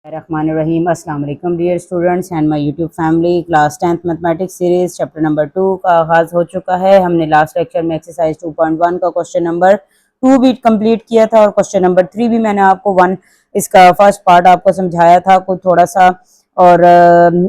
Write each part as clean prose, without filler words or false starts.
Rahmanirrahim. Assalamu alaikum dear students and my YouTube family. Class 10th mathematics series chapter number 2 का आगाज़ हो चुका है। हमने लास्ट लेक्चर में एक्सरसाइज 2.1 का क्वेश्चन नंबर 2 भी कंप्लीट किया था और क्वेश्चन नंबर 3 भी मैंने आपको इसका फर्स्ट पार्ट आपको समझाया था कुछ थोड़ा सा। और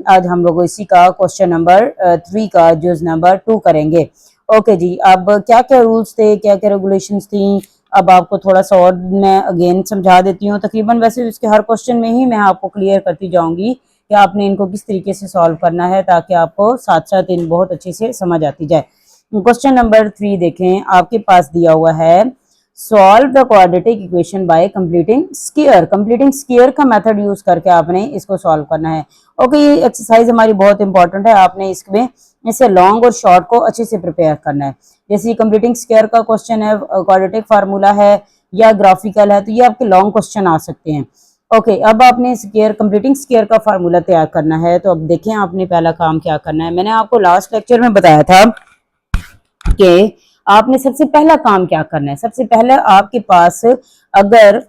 आज हम लोग इसी का क्वेश्चन नंबर 3 का जुज नंबर 2 करेंगे। ओके जी, अब क्या क्या रूल्स थे, क्या क्या रेगुलेशंस थी, अब आपको थोड़ा सा और मैं अगेन समझा देती हूँ। तकरीबन वैसे इसके हर क्वेश्चन में ही मैं आपको क्लियर करती जाऊंगी कि आपने इनको किस तरीके से सॉल्व करना है ताकि आपको साथ साथ इन बहुत अच्छे से समझ आती जाए। क्वेश्चन नंबर 3 देखें, आपके पास दिया हुआ है solve the quadratic equation by completing square. Completing square का मेथड यूज करके आपने इसको सॉल्व करना है। ओके, ये एक्सरसाइज हमारी बहुत इंपॉर्टेंट है। आपने इसमें इसे लॉन्ग और शॉर्ट को अच्छे से प्रिपेयर करना है। जैसे कंप्लीटिंग स्क्वायर का क्वेश्चन है, क्वाड्रेटिक फार्मूला है या ग्राफिकल है, तो ये आपके लॉन्ग क्वेश्चन आ सकते हैं। ओके, अब आपने स्क्वायर कंप्लीटिंग स्क्वायर का फार्मूला तैयार करना है। तो अब देखें आपने पहला काम क्या करना है। मैंने आपको लास्ट लेक्चर में बताया था कि आपने सबसे पहला काम क्या करना है। सबसे पहले आपके पास अगर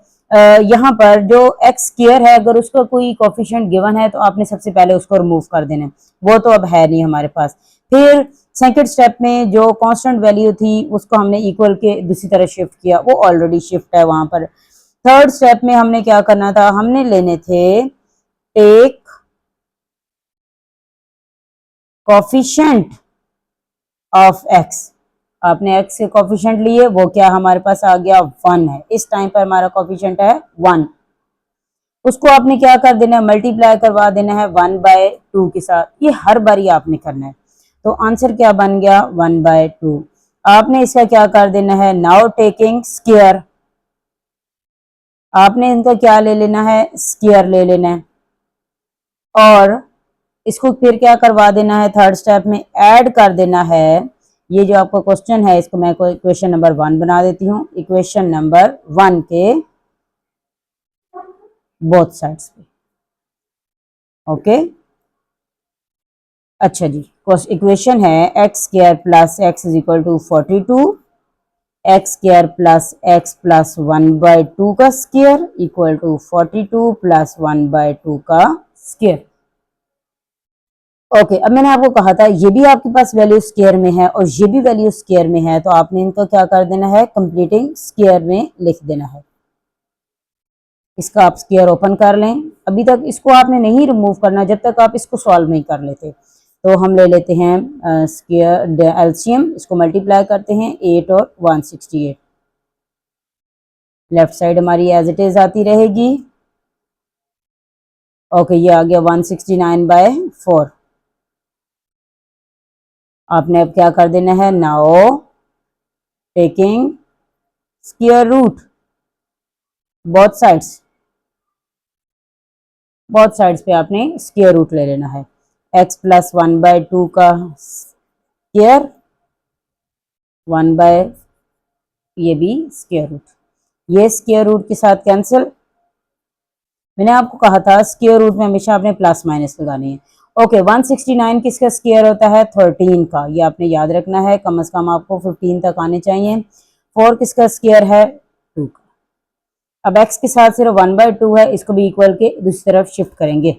यहाँ पर जो एक्स स्क्वायर है, अगर उसका कोई कोफिशिएंट गिवन है तो आपने सबसे पहले उसको रिमूव कर देना है। वो तो अब है नहीं हमारे पास। फिर सेकंड स्टेप में जो कांस्टेंट वैल्यू थी उसको हमने इक्वल के दूसरी तरफ शिफ्ट किया, वो ऑलरेडी शिफ्ट है वहां पर। थर्ड स्टेप में हमने क्या करना था, हमने लेने थे टेक कोफिशिएंट ऑफ एक्स। आपने एक्स के कोफिशिएंट लिए, वो क्या हमारे पास आ गया 1 है। इस टाइम पर हमारा कोफिशिएंट है 1। उसको आपने क्या कर देना है, मल्टीप्लाई करवा देना है 1/2 के साथ। ये हर बारी आपने करना है। तो आंसर क्या बन गया 1/2। आपने इसका क्या कर देना है, नाउ टेकिंग स्क्वायर। आपने इनका क्या ले लेना है, स्क्वायर ले लेना है और इसको फिर क्या करवा देना है, थर्ड स्टेप में ऐड कर देना है। ये जो आपका क्वेश्चन है इसको मैं इक्वेशन नंबर 1 बना देती हूँ। इक्वेशन नंबर 1 के बोथ साइड्स पे। ओके, अच्छा जी, इक्वेशन है X square plus X is equal to 42, X square plus X plus 1/2 का स्क्वायर इक्वल टू 42 प्लस 1/2 का स्क्वायर। ओके, अब मैंने आपको कहा था ये भी आपके पास वैल्यू स्क्वायर में है और ये भी वैल्यू स्क्वायर में है, तो आपने इनको क्या कर देना है, कंप्लीटिंग स्क्वायर में लिख देना है। इसका आप स्क्वायर ओपन कर लें। अभी तक इसको आपने नहीं रिमूव करना जब तक आप इसको सॉल्व नहीं कर लेते। तो हम ले लेते हैं स्क्वायर एलसीएम, इसको मल्टीप्लाई करते हैं 8 और 168। लेफ्ट साइड हमारी एज इट इज आती रहेगी। ओके, ये आ गया 169/4। आपने अब क्या कर देना है, now taking square root both sides पे आपने स्क्वायर रूट ले लेना है। x प्लस 1/2 का स्क्वायर 1 बाय ये भी स्क्वायर रूट, ये स्क्वायर रूट के साथ कैंसिल। मैंने आपको कहा था स्क्वायर रूट में हमेशा आपने प्लस माइनस लगानी है। ओके, 169 किसका स्क्वायर होता है, 13 का। ये आपने याद रखना है, कम से कम आपको 15 तक आने चाहिए। 4 किसका स्क्वायर है, 2 का। अब x के साथ सिर्फ 1/2 है, इसको भी इक्वल के दूसरी तरफ शिफ्ट करेंगे।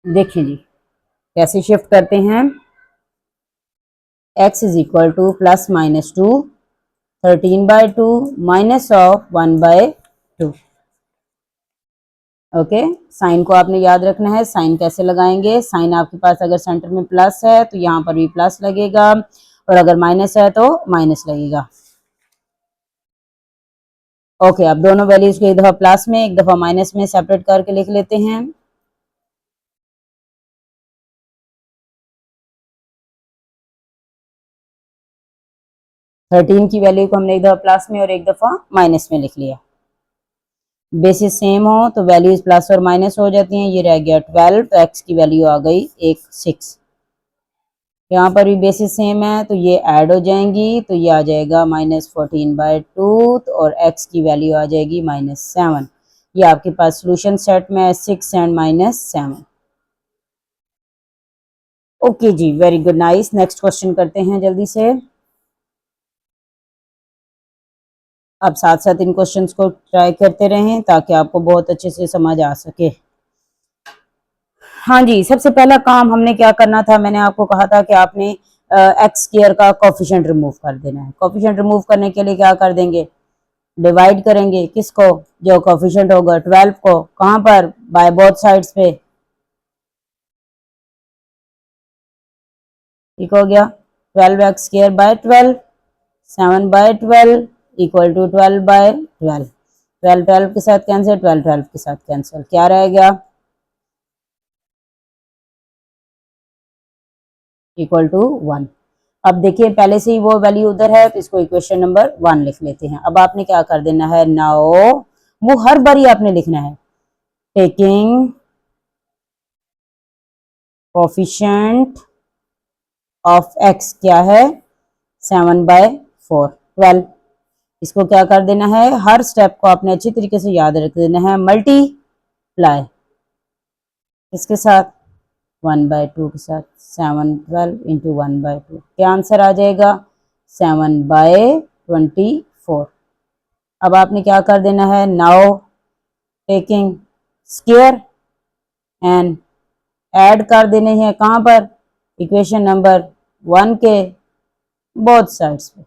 देखिए जी कैसे शिफ्ट करते हैं। x is equal to plus minus 2, 13/2 minus of 1/2। Okay, sign को आपने याद रखना है। साइन कैसे लगाएंगे, साइन आपके पास अगर सेंटर में प्लस है तो यहाँ पर भी प्लस लगेगा और अगर माइनस है तो माइनस लगेगा। ओके, अब दोनों वैल्यूज को एक दफा प्लस में एक दफा माइनस में सेपरेट करके लिख लेते हैं। थर्टीन की वैल्यू को हमने एक दफा प्लस में और एक दफा माइनस में लिख लिया। बेसिस सेम हो तो वैल्यूज प्लस और माइनस हो जाती हैं। ये रह गया 12, तो एक्स की वैल्यू आ गई 6। यहाँ पर भी बेसिस सेम है तो ये ऐड हो जाएंगी, तो ये आ जाएगा -14/2 और x की वैल्यू आ जाएगी -7। ये आपके पास सोल्यूशन सेट में है 6 एंड -7। ओके जी, very good, nice. Next question करते हैं जल्दी से। आप साथ साथ इन क्वेश्चंस को ट्राई करते रहें ताकि आपको बहुत अच्छे से समझ आ सके। हाँ जी, सबसे पहला काम हमने क्या करना था, मैंने आपको कहा था कि आपने एक्स स्क्वायर का कोफिशिएंट रिमूव कर देना है। कोफिशिएंट रिमूव करने के लिए क्या कर देंगे, डिवाइड करेंगे किसको, जो कोफिशिएंट होगा 12 को, कहाँ पर, बाय बोथ साइड्स पे। ठीक हो गया, 12x square by 12, 7 by 12 equal to 12 by 12। 12 12 के साथ कैंसिल, 12 12 के साथ कैंसिल, क्या रह गया, इक्वल टू 1। अब देखिए पहले से ही वो वैल्यू उधर है तो इसको इक्वेशन नंबर 1 लिख लेते हैं। अब आपने क्या कर देना है, नाउ वो हर बारी आपने लिखना है, टेकिंग कोफिशिएंट ऑफ एक्स क्या है, 7 बाय 4 12। इसको क्या कर देना है, हर स्टेप को आपने अच्छी तरीके से याद रख देना है, मल्टीप्लाई इसके साथ 1 बाय 2 के साथ, 7 12 इंटू 1 बाय 2, क्या आंसर आ जाएगा, 7 बाय 24। अब आपने क्या कर देना है, now taking square and add कर देने हैं कहाँ पर, इक्वेशन नंबर 1 के बोथ साइड्स पे।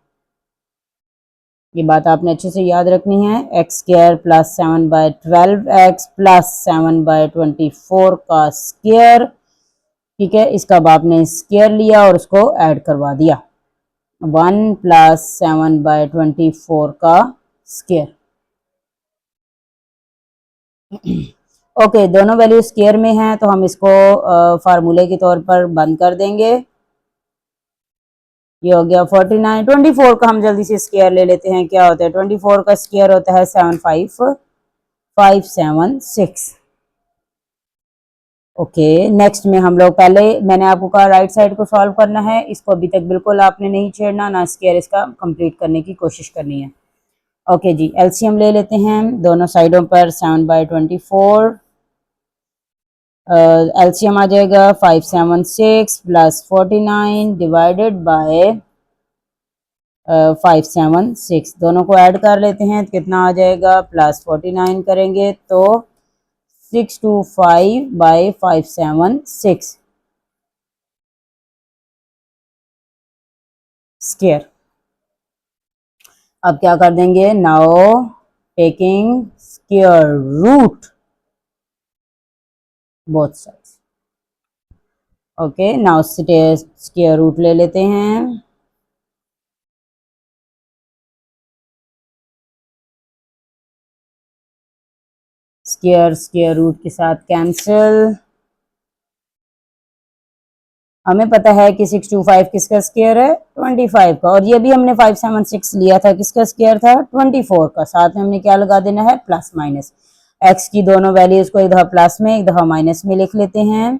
ये बात आपने अच्छे से याद रखनी है, X square plus 7 by 12x plus 7 by 24 का स्क्वायर। ठीक है, इसका अब आपने स्क्वायर लिया और उसको ऐड करवा दिया, 1 प्लस 7 बाय 24 का स्क्वायर। ओके, दोनों वैल्यू स्क्वायर में हैं तो हम इसको फार्मूले के तौर पर बंद कर देंगे। ये हो गया 49। 24 का हम जल्दी से स्क्वायर ले लेते हैं, क्या होता है 24 का स्क्वायर होता है 75576। ओके, नेक्स्ट में हम लोग, पहले मैंने आपको कहा राइट साइड को सॉल्व करना है, इसको अभी तक बिल्कुल आपने नहीं छेड़ना, ना स्क्वायर इसका कंप्लीट करने की कोशिश करनी है। ओके जी, एलसीएम ले लेते हैं दोनों साइडों पर, 7 बाय 24, एलसीएम आ जाएगा 576 प्लस 49 डिवाइडेड बाय 576, दोनों को ऐड कर लेते हैं तो कितना आ जाएगा, प्लस 49 करेंगे तो 625 बाय 576 स्क्वायर। अब क्या कर देंगे, now taking square root both sides. Okay, now square root ले लेते हैं, स्क्वायर रूट के साथ कैंसिल। हमें पता है कि 625 किसका स्क्वायर है, 25 का, और ये भी हमने 576 लिया था, किसका स्क्वायर था, 24 का। साथ में हमने क्या लगा देना है, प्लस माइनस। एक्स की दोनों वैल्यूज को एक दफा प्लस में एक दफा माइनस में लिख लेते हैं।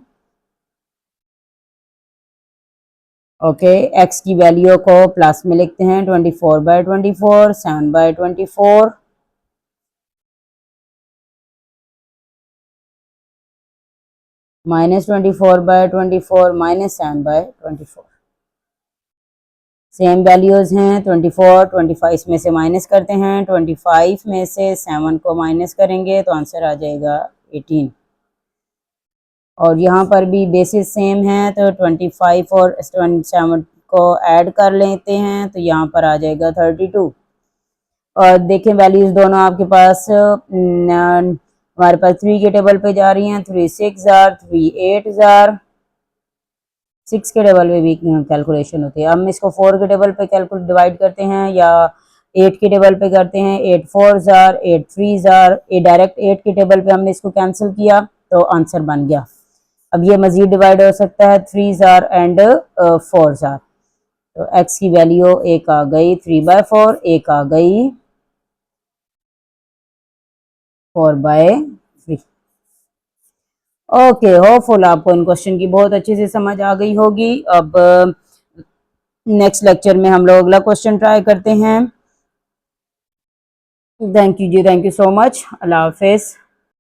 ओके, एक्स की वैल्यू को प्लस में लिखते हैं, 24 by 24, 7 by 24, minus 24 by 24 minus 7 by 24। Same values हैं, 24 25 इसमें से माइनस करते हैं, 25 में से 7 को माइनस करेंगे तो आंसर आ जाएगा 18। और यहाँ पर भी बेसिस सेम है तो 25 और 27 को ऐड कर लेते हैं तो यहाँ पर आ जाएगा 32। और देखें वैल्यूज दोनों आपके पास हमारे पास 3 के टेबल पे जा रही हैं, 3 6 जार, 3 8 जार, 6 के टेबल पे भी कैलकुलेशन होती है। हम इसको 4 के टेबल पे कैलकुलेट डिवाइड करते हैं या 8 के टेबल पे करते हैं, 8 4 जार, 8 3 जार, ये डायरेक्ट 8 के टेबल पे हमने इसको कैंसिल किया तो आंसर बन गया। अब ये मजीद डिवाइड हो सकता है 3 जार एंड 4 जार, तो x की वैल्यू एक आ गई 3 बाय 4, एक आ गई 4 बाय 3। ओके, होपफुल आपको इन क्वेश्चन की बहुत अच्छे से समझ आ गई होगी। अब नेक्स्ट लेक्चर में हम लोग अगला क्वेश्चन ट्राई करते हैं। Thank you ji, thank you so much, अल्लाह हाफिज।